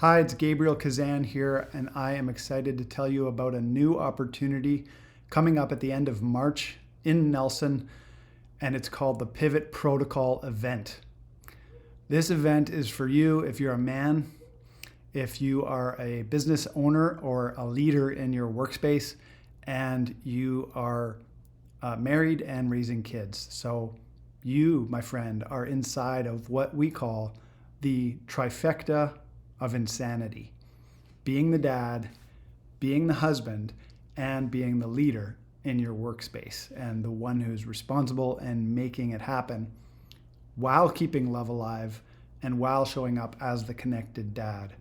Hi, it's Gabriel Kazan here, and I am excited to tell you about a new opportunity coming up at the end of March in Nelson, and it's called the Pivot Protocol event. This event is for you if you're a man, if you are a business owner or a leader in your workspace, and you are married and raising kids. So you, my friend, are inside of what we call the trifecta of insanity: being the dad, being the husband, and being the leader in your workspace, and the one who's responsible and making it happen while keeping love alive and while showing up as the connected dad.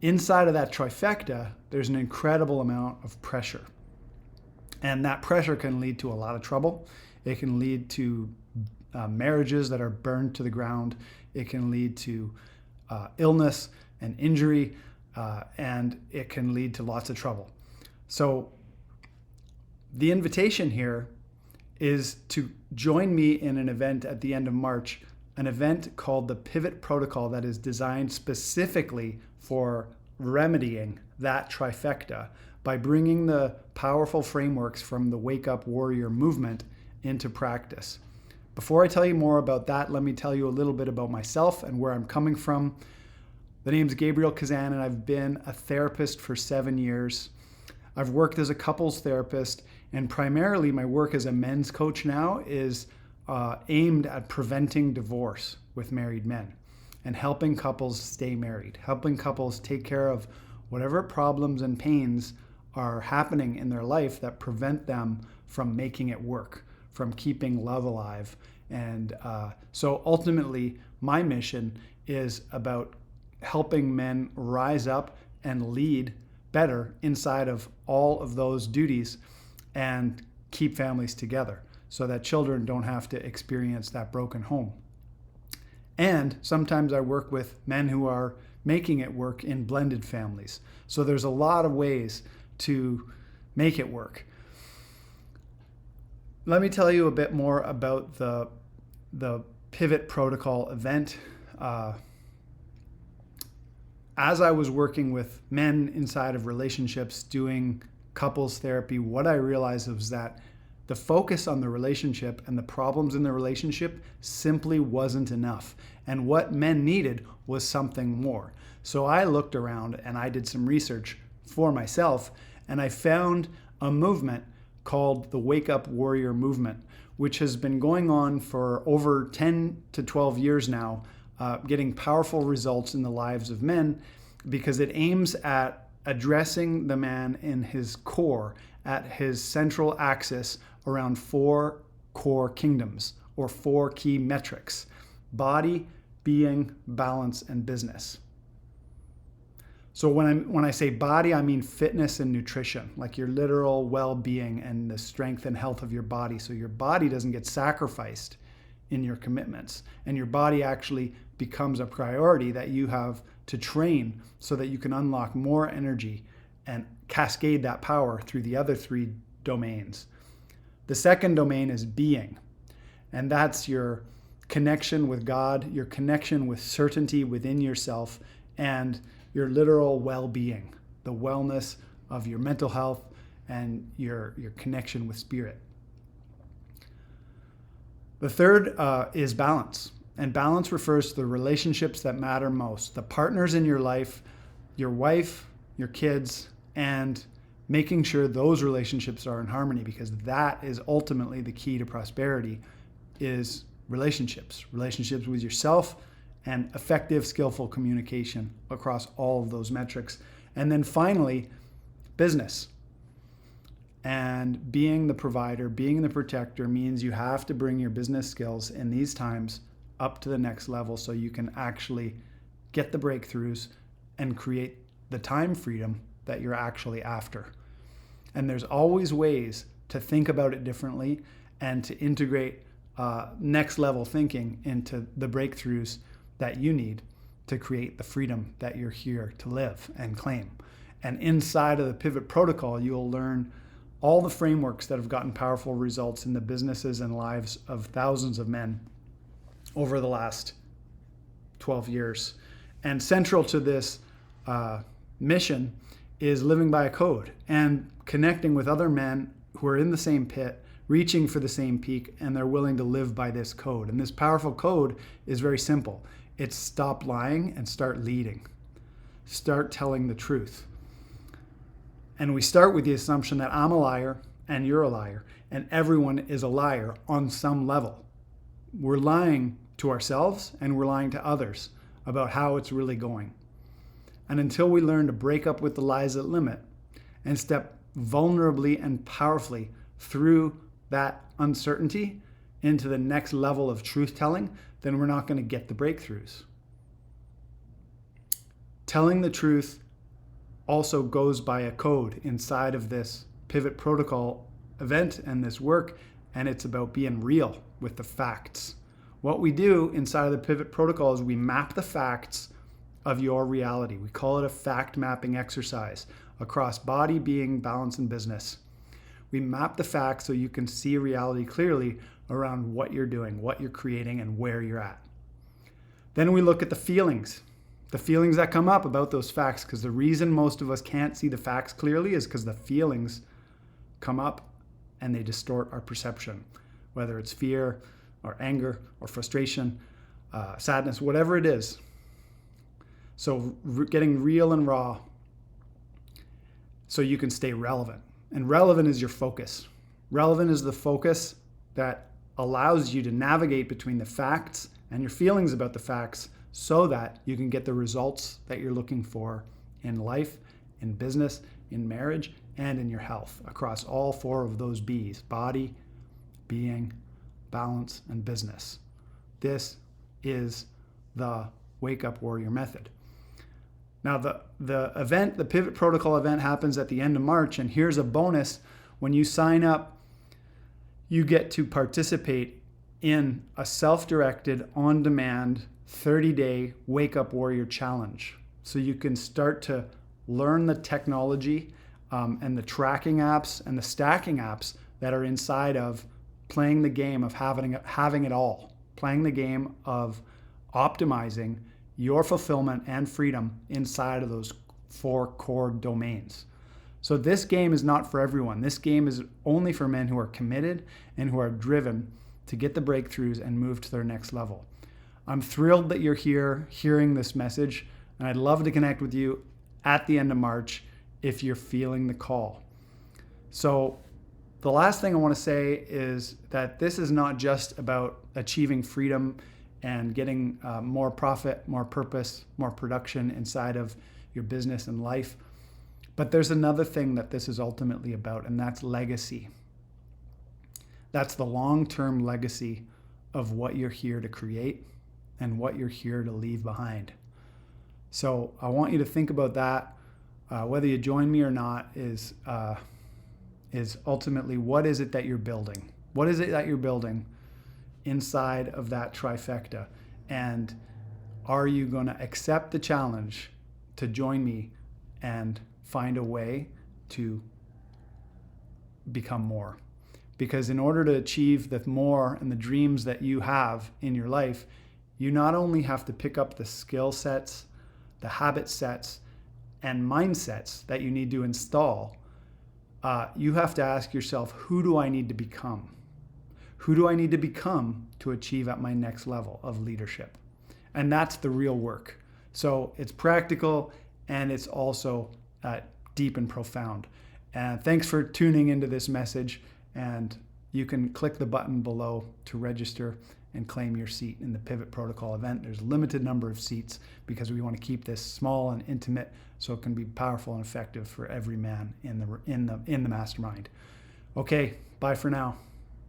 Inside of that trifecta, there's an incredible amount of pressure. And that pressure can lead to a lot of trouble. It can lead to marriages that are burned to the ground. It can lead to illness and injury, and it can lead to lots of trouble. So the invitation here is to join me in an event at the end of March, an event called the Pivot Protocol that is designed specifically for remedying that trifecta by bringing the powerful frameworks from the Wake Up Warrior movement into practice. Before I tell you more about that, let me tell you a little bit about myself and where I'm coming from. The name's Gabriel Kazan, and I've been a therapist for 7 years. I've worked as a couples therapist, and primarily my work as a men's coach now is aimed at preventing divorce with married men and helping couples stay married, helping couples take care of whatever problems and pains are happening in their life that prevent them from making it work, from keeping love alive. And so ultimately, my mission is about helping men rise up and lead better inside of all of those duties and keep families together so that children don't have to experience that broken home. And sometimes I work with men who are making it work in blended families. So there's a lot of ways to make it work. Let me tell you a bit more about the Pivot Protocol event. As I was working with men inside of relationships, doing couples therapy, what I realized was that the focus on the relationship and the problems in the relationship simply wasn't enough. And what men needed was something more. So I looked around and I did some research for myself, and I found a movement called the Wake Up Warrior movement, which has been going on for over 10 to 12 years now, getting powerful results in the lives of men because it aims at addressing the man in his core, at his central axis around 4 core kingdoms or 4 key metrics: body, being, balance, and business. So when I say body, I mean fitness and nutrition, like your literal well-being and the strength and health of your body. So your body doesn't get sacrificed in your commitments, and your body actually becomes a priority that you have to train so that you can unlock more energy and cascade that power through the other 3 domains. The second domain is being, and that's your connection with God, your connection with certainty within yourself, and your literal well-being, the wellness of your mental health and your connection with spirit. The third is balance. And balance refers to the relationships that matter most, the partners in your life, your wife, your kids, and making sure those relationships are in harmony, because that is ultimately the key to prosperity, is relationships with yourself, and effective, skillful communication across all of those metrics. And then finally, business. And being the provider, being the protector means you have to bring your business skills in these times up to the next level so you can actually get the breakthroughs and create the time freedom that you're actually after. And there's always ways to think about it differently and to integrate next level thinking into the breakthroughs that you need to create the freedom that you're here to live and claim. And inside of the Pivot Protocol, you'll learn all the frameworks that have gotten powerful results in the businesses and lives of thousands of men over the last 12 years. And central to this mission is living by a code and connecting with other men who are in the same pit, reaching for the same peak, and they're willing to live by this code. And this powerful code is very simple. It's stop lying and start leading. Start telling the truth. And we start with the assumption that I'm a liar and you're a liar, and everyone is a liar on some level. We're lying to ourselves and we're lying to others about how it's really going. And until we learn to break up with the lies that limit and step vulnerably and powerfully through that uncertainty into the next level of truth telling, then we're not going to get the breakthroughs. Telling the truth also goes by a code inside of this Pivot Protocol event and this work, and it's about being real with the facts. What we do inside of the Pivot Protocol is we map the facts of your reality. We call it a fact mapping exercise across body, being, balance, and business. We map the facts so you can see reality clearly around what you're doing, what you're creating, and where you're at. Then we look at the feelings that come up about those facts, because the reason most of us can't see the facts clearly is because the feelings come up and they distort our perception, whether it's fear or anger or frustration, sadness, whatever it is. So getting real and raw so you can stay relevant. And relevant is your focus. Relevant is the focus that allows you to navigate between the facts and your feelings about the facts so that you can get the results that you're looking for in life, in business, in marriage, and in your health across all four of those B's: body, being, balance, and business. This is the Wake Up Warrior method. Now, the event, the Pivot Protocol event, happens at the end of March, and here's a bonus. When you sign up, you get to participate in a self-directed, on-demand, 30-day Wake Up Warrior challenge. So you can start to learn the technology and the tracking apps and the stacking apps that are inside of playing the game of having it all, playing the game of optimizing your fulfillment and freedom inside of those four core domains. So this game is not for everyone. This game is only for men who are committed and who are driven to get the breakthroughs and move to their next level. I'm thrilled that you're here hearing this message, and I'd love to connect with you at the end of March if you're feeling the call. So the last thing I want to say is that this is not just about achieving freedom and getting more profit, more purpose, more production inside of your business and life. But there's another thing that this is ultimately about, and that's legacy. That's the long-term legacy of what you're here to create and what you're here to leave behind. So I want you to think about that. Whether you join me or not is ultimately, what is it that you're building? What is it that you're building inside of that trifecta? And are you going to accept the challenge to join me and find a way to become more? Because in order to achieve the more and the dreams that you have in your life, you not only have to pick up the skill sets, the habit sets, and mindsets that you need to install, you have to ask yourself, who do I need to become? Who do I need to become to achieve at my next level of leadership? And that's the real work. So it's practical and it's also deep and profound. And thanks for tuning into this message. And you can click the button below to register and claim your seat in the Pivot Protocol event. There's a limited number of seats because we want to keep this small and intimate so it can be powerful and effective for every man in the mastermind. Okay, bye for now.